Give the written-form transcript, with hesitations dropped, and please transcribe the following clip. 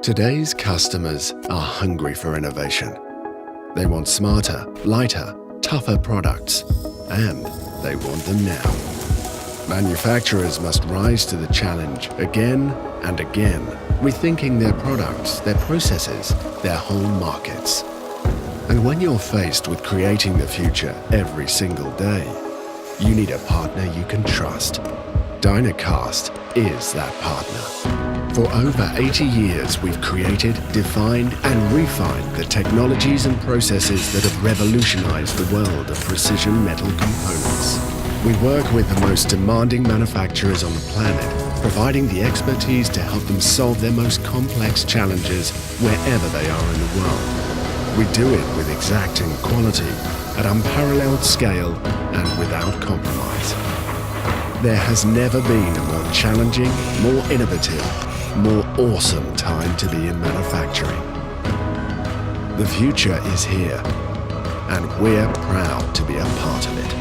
Today's customers are hungry for innovation. They want smarter, lighter, tougher products, and they want them now. Manufacturers must rise to the challenge again and again, rethinking their products, their processes, their whole markets. And when you're faced with creating the future every single day, you need a partner you can trust. Dynacast is that partner. For over 80 years, we've created, defined, and refined the technologies and processes that have revolutionized the world of precision metal components. We work with the most demanding manufacturers on the planet, providing the expertise to help them solve their most complex challenges wherever they are in the world. We do it with exacting quality, at unparalleled scale, and without compromise. There has never been a more challenging, more innovative, more awesome time to be in manufacturing. The future is here, and we're proud to be a part of it.